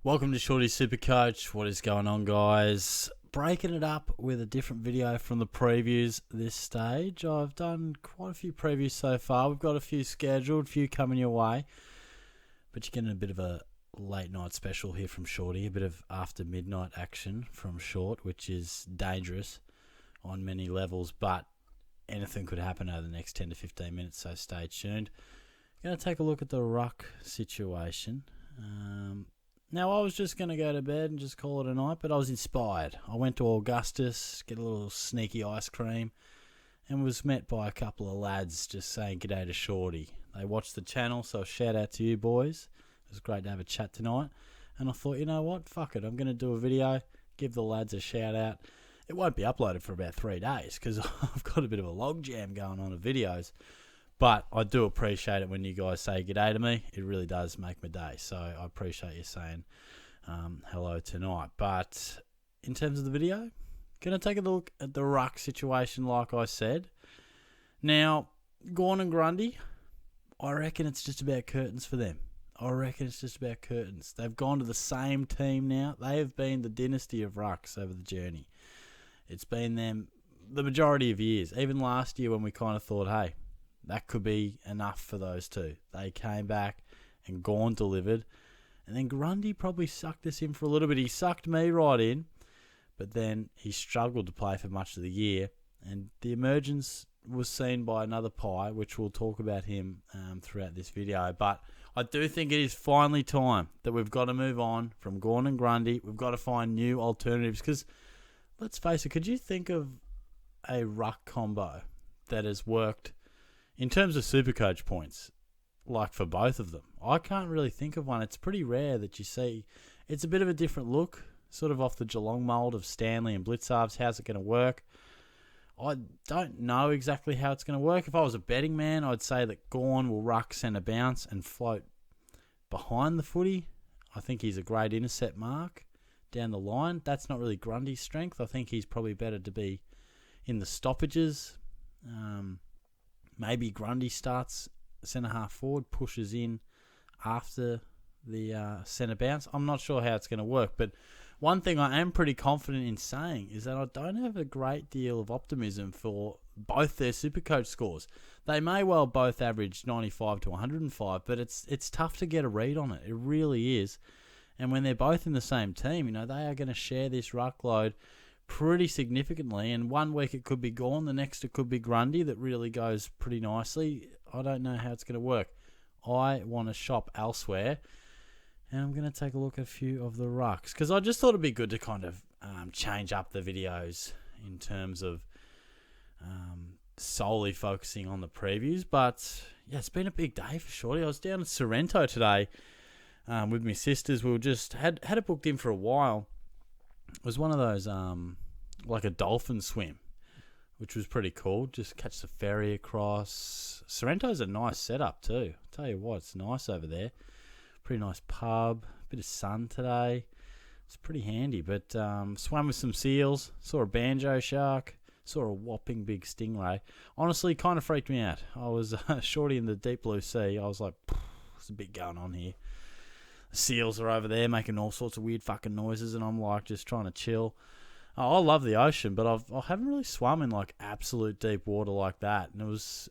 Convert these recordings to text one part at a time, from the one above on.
Welcome to Shorty's SuperCoach. What is going on, guys? Breaking it up with a different video from the previews this stage. I've done quite a few previews so far. We've got a few scheduled, a few coming your way. But you're getting a bit of a late night special here from Shorty, a bit of after midnight action from Short, which is dangerous on many levels, but anything could happen over the next 10 to 15 minutes, so stay tuned. Going to take a look at the ruck situation. Now, I was just going to go to bed and just call it a night, but I was inspired. I went to Augustus, get a little sneaky ice cream, and was met by a couple of lads just saying g'day to Shorty. They watched the channel, so shout out to you boys. It was great to have a chat tonight. And I thought, you know what, fuck it, I'm going to do a video, give the lads a shout out. It won't be uploaded for about 3 days because I've got a bit of a log jam going on of videos. But I do appreciate it when you guys say g'day to me. It really does make my day. So I appreciate you saying hello tonight. But in terms of the video, going to take a look at the ruck situation like I said. Now, Gawn And Grundy, I reckon it's just about curtains for them. They've gone to the same team now. They have been the dynasty of rucks over the journey. It's been them the majority of years. Even last year when we kind of thought, hey, that could be enough for those two. They came back and Gawn delivered. And then Grundy probably sucked us in for a little bit. He sucked me right in. But then he struggled to play for much of the year. And the emergence was seen by another Pie, which we'll talk about him throughout this video. But I do think it is finally time that we've got to move on from Gawn And Grundy. We've got to find new alternatives. Because, let's face it, could you think of a ruck combo that has worked in terms of SuperCoach points, like for both of them? I can't really think of one. It's pretty rare that you see. It's a bit of a different look, sort of off the Geelong mould of Stanley and Blitzarves. How's it going to work? I don't know exactly how it's going to work. If I was a betting man, I'd say that Gawn will ruck centre bounce and float behind the footy. I think he's a great intercept mark down the line. That's not really Grundy's strength. I think he's probably better to be in the stoppages. Maybe Grundy starts centre half forward, pushes in after the centre bounce. I'm not sure how it's going to work, but one thing I am pretty confident in saying is that I don't have a great deal of optimism for both their SuperCoach scores. They may well both average 95 to 105, but it's tough to get a read on it. It really is. And when they're both in the same team, they are going to share this ruck load pretty significantly, and one week it could be Gawn, the next it could be Grundy. That really goes pretty nicely. I don't know how it's going to work. I want to shop elsewhere, and I'm going to take a look at a few of the rucks, because I just thought it'd be good to kind of change up the videos in terms of solely focusing on the previews. But yeah, it's been a big day for Shorty. I was down at Sorrento today with my sisters. We were just had it booked in for a while. It was one of those, like a dolphin swim, which was pretty cool. Just catch the ferry across. Sorrento's a nice setup too. I'll tell you what, it's nice over there. Pretty nice pub. Bit of sun today. It's pretty handy. But swam with some seals. Saw a banjo shark. Saw a whopping big stingray. Honestly, kind of freaked me out. I was Shorty in the deep blue sea. I was like, there's a bit going on here. Seals are over there making all sorts of weird fucking noises, and I'm like just trying to chill. I love the ocean, but I haven't really swum in like absolute deep water like that, and it was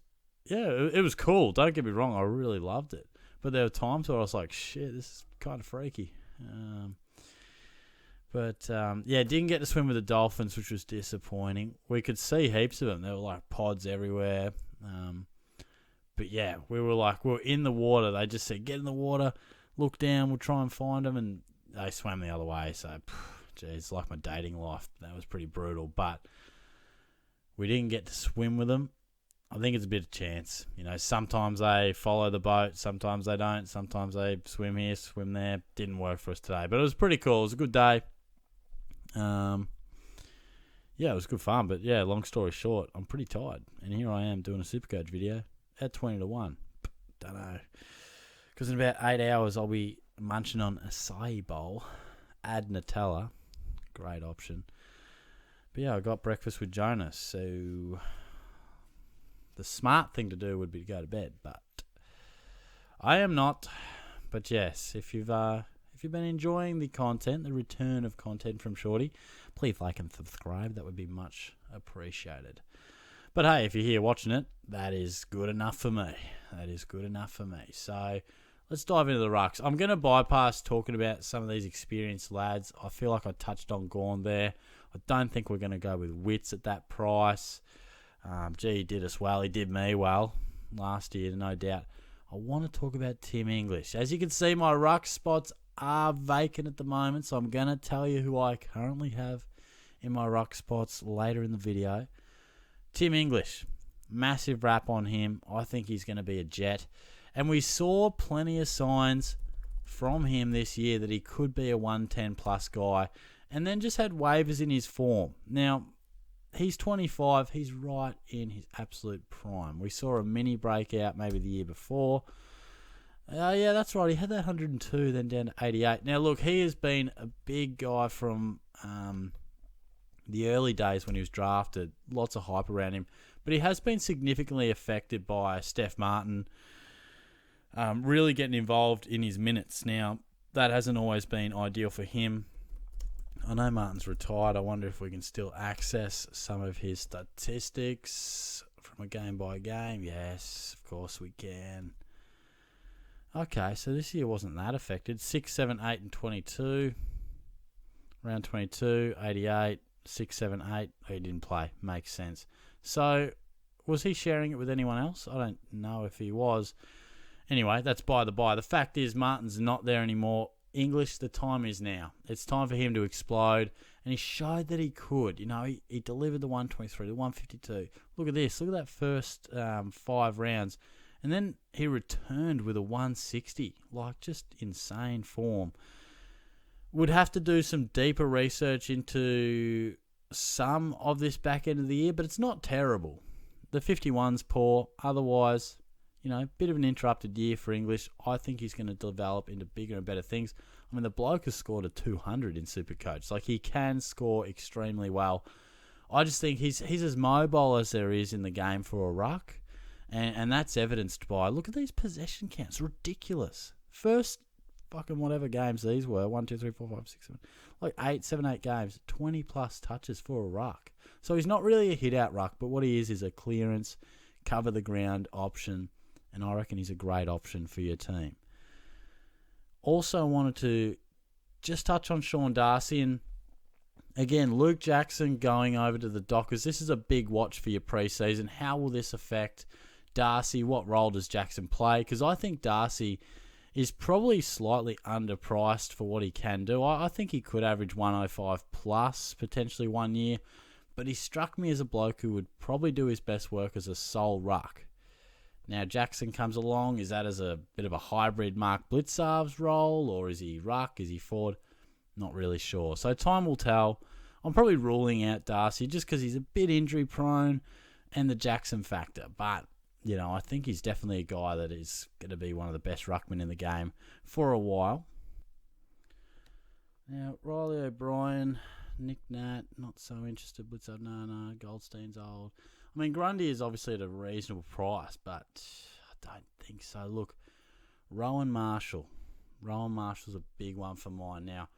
cool. Don't get me wrong, I really loved it, but there were times where I was like, shit, this is kind of freaky. Didn't get to swim with the dolphins, which was disappointing. We could see heaps of them. There were like pods everywhere. But yeah, we were in the water. They just said, get in the water. Look down, we'll try and find them, and they swam the other way. So, geez, like my dating life. That was pretty brutal. But we didn't get to swim with them. I think it's a bit of chance. Sometimes they follow the boat, sometimes they don't. Sometimes they swim here, swim there. Didn't work for us today, but it was pretty cool. It was a good day. It was good fun. But yeah, long story short, I'm pretty tired, and here I am doing a SuperCoach video at 20 to 1. Don't know. Because in about 8 hours, I'll be munching on a acai bowl. Add Nutella. Great option. But yeah, I got breakfast with Jonas. So the smart thing to do would be to go to bed. But I am not. But yes, if you've If you've been enjoying the content, the return of content from Shorty, please like and subscribe. That would be much appreciated. But hey, if you're here watching it, that is good enough for me. That is good enough for me. So let's dive into the rucks. I'm going to bypass talking about some of these experienced lads. I feel like I touched on Gawn there. I don't think we're going to go with Wits at that price. He did us well. He did me well last year, no doubt. I want to talk about Tim English. As you can see, my ruck spots are vacant at the moment, so I'm going to tell you who I currently have in my ruck spots later in the video. Tim English, massive rap on him. I think he's going to be a jet. And we saw plenty of signs from him this year that he could be a 110 plus guy, and then just had waivers in his form. Now, he's 25. He's right in his absolute prime. We saw a mini breakout maybe the year before. Yeah, that's right. He had that 102, then down to 88. Now, look, he has been a big guy from the early days when he was drafted. Lots of hype around him. But he has been significantly affected by Steph Martin really getting involved in his minutes. Now, that hasn't always been ideal for him. I know Martin's retired. I wonder if we can still access some of his statistics from a game by game. Yes, of course we can. Okay, so this year wasn't that affected. 6, 7, 8, and 22. Round 22, 88, 6, 7, 8. He didn't play. Makes sense. So, was he sharing it with anyone else? I don't know if he was. Anyway, that's by the by. The fact is, Martin's not there anymore. English, the time is now. It's time for him to explode. And he showed that he could. You know, he delivered the 123, the 152. Look at this. Look at that first 5 rounds. And then he returned with a 160. Like, just insane form. Would have to do some deeper research into some of this back end of the year, but it's not terrible. The 51's poor. Otherwise, you know, bit of an interrupted year for English. I think he's going to develop into bigger and better things. I mean, the bloke has scored a 200 in SuperCoach. Like, he can score extremely well. I just think he's as mobile as there is in the game for a ruck. And that's evidenced by, look at these possession counts. Ridiculous. First fucking whatever games these were. 1, 2, 3, 4, 5, 6, 7. Like 7, 8 games. 20 plus touches for a ruck. So he's not really a hit-out ruck, but what he is a clearance, cover the ground option. And I reckon he's a great option for your team. Also wanted to just touch on Sean Darcy. And again, Luke Jackson going over to the Dockers. This is a big watch for your preseason. How will this affect Darcy? What role does Jackson play? Because I think Darcy is probably slightly underpriced for what he can do. I think he could average 105 plus, potentially 1 year. But he struck me as a bloke who would probably do his best work as a sole ruck. Now, Jackson comes along. Is that as a bit of a hybrid Mark Blitzarv's role? Or is he ruck? Is he forward? Not really sure. So time will tell. I'm probably ruling out Darcy just because he's a bit injury prone and the Jackson factor. But, you know, I think he's definitely a guy that is going to be one of the best ruckmen in the game for a while. Now, Riley O'Brien, Nick Nat, not so interested. Blitzarv, no. Goldstein's old. I mean, Grundy is obviously at a reasonable price, but I don't think so. Look, Rowan Marshall. Rowan Marshall's a big one for mine. Now,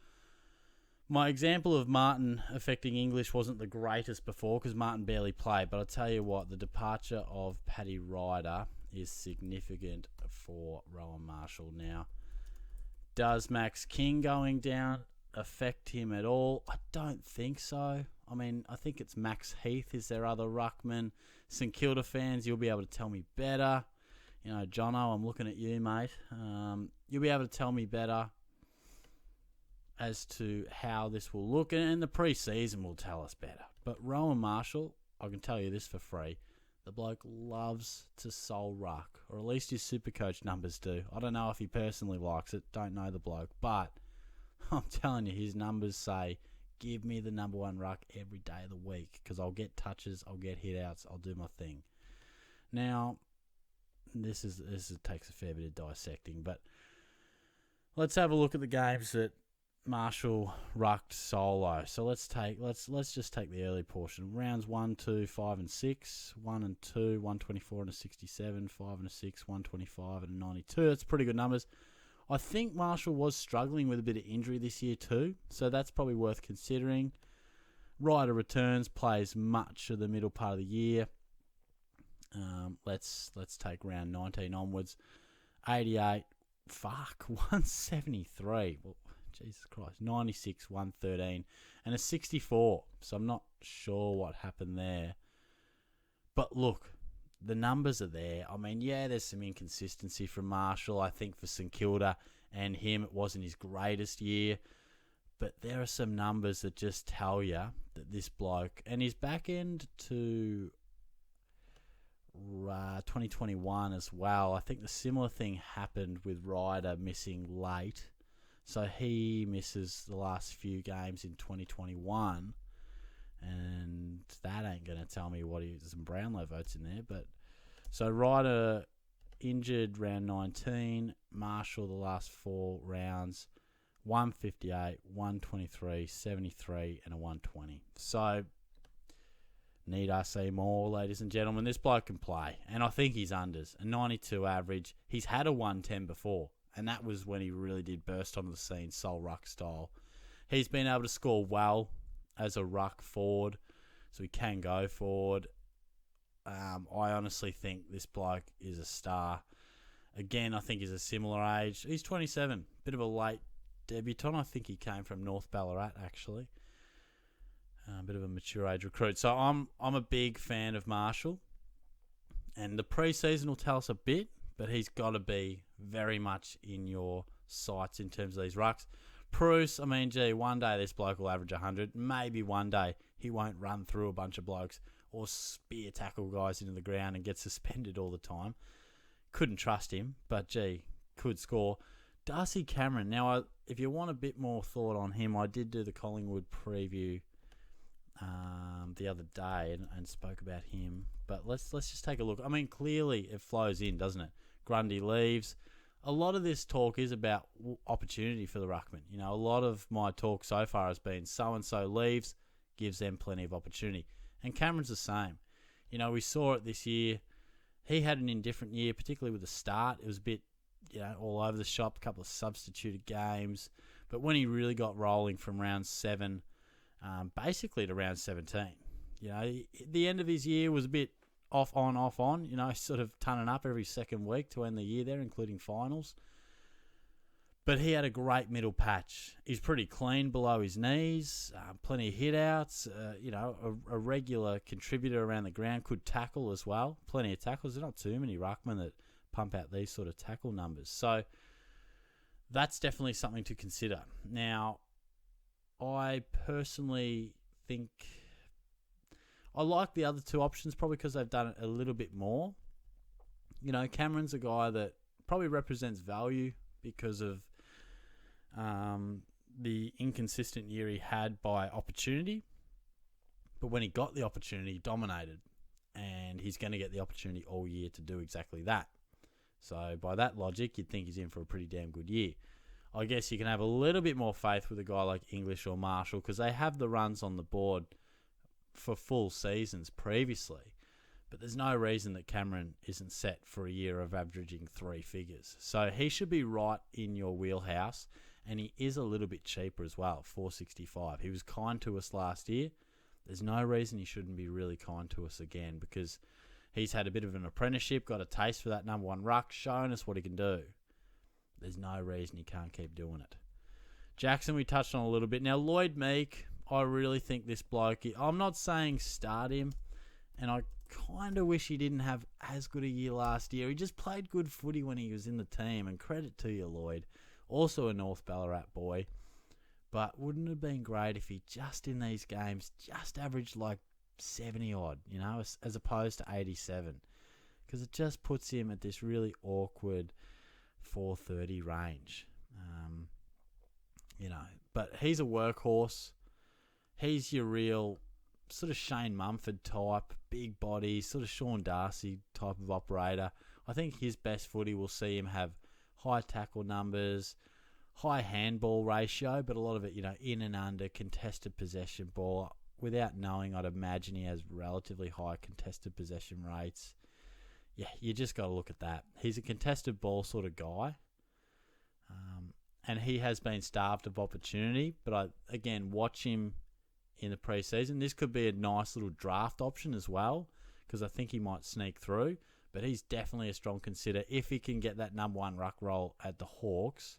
my example of Martin affecting English wasn't the greatest before because Martin barely played, but I'll tell you what, the departure of Paddy Ryder is significant for Rowan Marshall. Now, does Max King going down affect him at all? I don't think so. I mean, I think it's Max Heath is their other ruckman. St Kilda fans, you'll be able to tell me better. You know, Jono, I'm looking at you, mate. You'll be able to tell me better as to how this will look, and the pre-season will tell us better. But Rowan Marshall, I can tell you this for free, the bloke loves to sole ruck, or at least his SuperCoach numbers do. I don't know if he personally likes it, don't know the bloke, but I'm telling you, his numbers say, give me the number 1 ruck every day of the week, because I'll get touches, I'll get hit-outs, I'll do my thing. Now, this takes a fair bit of dissecting, but let's have a look at the games that Marshall rucked solo. So let's just take the early portion. Rounds 1, 2, 5, and 6. 1 and 2, 124 and a 67. 5 and a 6, 125 and a 92. That's pretty good numbers. I think Marshall was struggling with a bit of injury this year too, so that's probably worth considering. Ryder returns, plays much of the middle part of the year. Let's take round 19 onwards. 88, 173. Well, Jesus Christ, 96, 113, and a 64. So I'm not sure what happened there. But look, the numbers are there. I mean, yeah, there's some inconsistency from Marshall. I think for St Kilda and him, it wasn't his greatest year. But there are some numbers that just tell you that this bloke, and his back end to 2021 as well, I think the similar thing happened with Ryder missing late. So he misses the last few games in 2021. And that ain't going to tell me what there's some Brownlow votes in there. But so Ryder injured round 19, Marshall the last 4 rounds, 158, 123, 73, and a 120. So need I say more, ladies and gentlemen? This bloke can play, and I think he's unders. A 92 average. He's had a 110 before, and that was when he really did burst onto the scene, Sol Ruck style. He's been able to score well as a ruck forward, so he can go forward. I honestly think this bloke is a star. Again, I think he's a similar age. He's 27, bit of a late debutant. I think he came from North Ballarat, actually. A bit of a mature age recruit. So I'm a big fan of Marshall, and the pre-season will tell us a bit, but he's got to be very much in your sights in terms of these rucks. Bruce, I mean, gee, one day this bloke will average 100. Maybe one day he won't run through a bunch of blokes or spear tackle guys into the ground and get suspended all the time. Couldn't trust him, but gee, could score. Darcy Cameron. Now, if you want a bit more thought on him, I did do the Collingwood preview the other day and spoke about him. But let's just take a look. I mean, clearly it flows in, doesn't it? Grundy leaves. A lot of this talk is about opportunity for the ruckman. You know, a lot of my talk so far has been so-and-so leaves, gives them plenty of opportunity. And Cameron's the same. You know, we saw it this year. He had an indifferent year, particularly with the start. It was a bit, all over the shop, a couple of substituted games. But when he really got rolling from round 7, basically to round 17, the end of his year was a bit off on, sort of turning up every second week to end the year there, including finals. But he had a great middle patch. He's pretty clean below his knees, plenty of hit-outs, a regular contributor around the ground, could tackle as well. Plenty of tackles. There's not too many ruckmen that pump out these sort of tackle numbers. So that's definitely something to consider. Now, I personally think I like the other two options probably because they've done it a little bit more. Cameron's a guy that probably represents value because of the inconsistent year he had by opportunity. But when he got the opportunity, he dominated. And he's going to get the opportunity all year to do exactly that. So by that logic, you'd think he's in for a pretty damn good year. I guess you can have a little bit more faith with a guy like English or Marshall because they have the runs on the board for full seasons previously. But there's no reason that Cameron isn't set for a year of averaging 3 figures. So he should be right in your wheelhouse. And he is a little bit cheaper as well, $465. He was kind to us last year. There's no reason he shouldn't be really kind to us again because he's had a bit of an apprenticeship, got a taste for that number 1 ruck, shown us what he can do. There's no reason he can't keep doing it. Jackson, we touched on a little bit. Now, Lloyd Meek, I really think this bloke, I'm not saying start him, and I kind of wish he didn't have as good a year last year. He just played good footy when he was in the team, and credit to you, Lloyd. Also a North Ballarat boy. But wouldn't it have been great if he just in these games just averaged like 70 odd, as opposed to 87? Because it just puts him at this really awkward 430 range. But he's a workhorse. He's your real sort of Shane Mumford type, big body, sort of Sean Darcy type of operator. I think his best footy will see him have high tackle numbers, high handball ratio, but a lot of it, in and under contested possession ball. Without knowing, I'd imagine he has relatively high contested possession rates. Yeah, you just got to look at that. He's a contested ball sort of guy. and he has been starved of opportunity. But again, watch him in the preseason. This could be a nice little draft option as well, because I think he might sneak through. But he's definitely a strong consider if he can get that number 1 ruck role at the Hawks,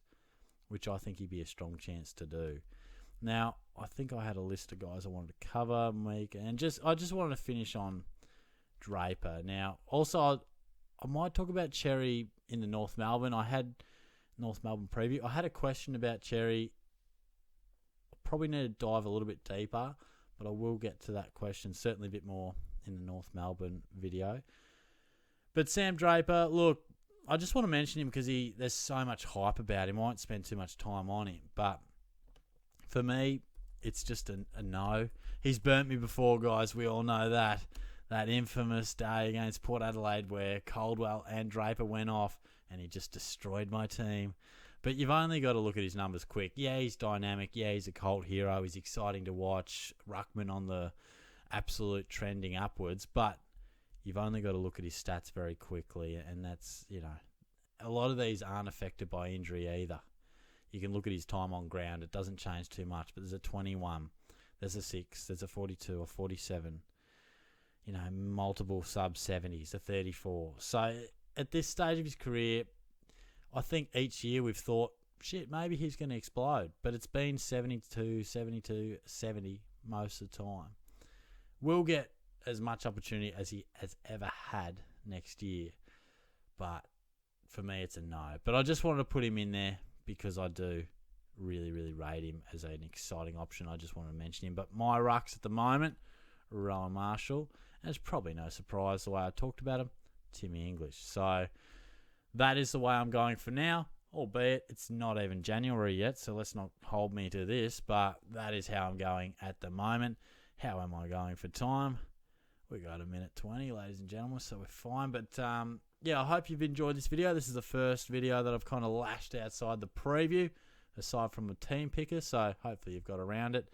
which I think he'd be a strong chance to do. Now, I think I had a list of guys I wanted to cover, and I just wanted to finish on Draper. Now, also, I might talk about Cherry in the North Melbourne. I had North Melbourne preview. I had a question about Cherry. I probably need to dive a little bit deeper, but I will get to that question certainly a bit more in the North Melbourne video. But Sam Draper, look, I just want to mention him because there's so much hype about him. I won't spend too much time on him, but for me, it's just a no. He's burnt me before, guys. We all know that. That infamous day against Port Adelaide where Caldwell and Draper went off and he just destroyed my team. But you've only got to look at his numbers quick. Yeah, he's dynamic. Yeah, he's a cult hero. He's exciting to watch. Ruckman on the absolute trending upwards. But you've only got to look at his stats very quickly. And that's, a lot of these aren't affected by injury either. You can look at his time on ground. It doesn't change too much. But there's a 21. There's a 6. There's a 42 or 47. Multiple sub-70s, a 34. So at this stage of his career, I think each year we've thought, shit, maybe he's going to explode. But it's been 72, 72, 70 most of the time. We'll get as much opportunity as he has ever had next year. But for me, it's a no. But I just wanted to put him in there because I do really, really rate him as an exciting option. I just wanted to mention him. But my rucks at the moment, Rowan Marshall. And it's probably no surprise the way I talked about him, Timmy English. So that is the way I'm going for now, albeit it's not even January yet, so let's not hold me to this, but that is how I'm going at the moment. How am I going for time? We got 1:20, ladies and gentlemen, so we're fine. But I hope you've enjoyed this video. This is the first video that I've kind of lashed outside the preview, aside from a team picker, so hopefully you've got around it.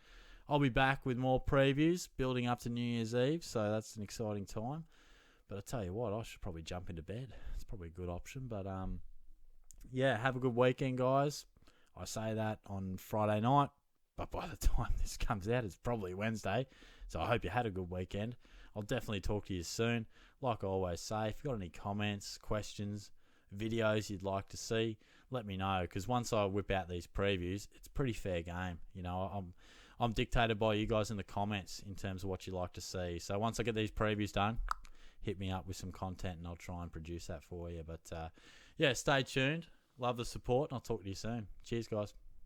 I'll be back with more previews building up to New Year's Eve, so that's an exciting time. But I tell you what, I should probably jump into bed. It's probably a good option. But have a good weekend, guys. I say that on Friday night, but by the time this comes out, it's probably Wednesday. So I hope you had a good weekend. I'll definitely talk to you soon. Like I always say, if you've got any comments, questions, videos you'd like to see, let me know. Because once I whip out these previews, it's pretty fair game. I'm dictated by you guys in the comments in terms of what you like to see. So once I get these previews done, hit me up with some content and I'll try and produce that for you. But stay tuned. Love the support and I'll talk to you soon. Cheers, guys.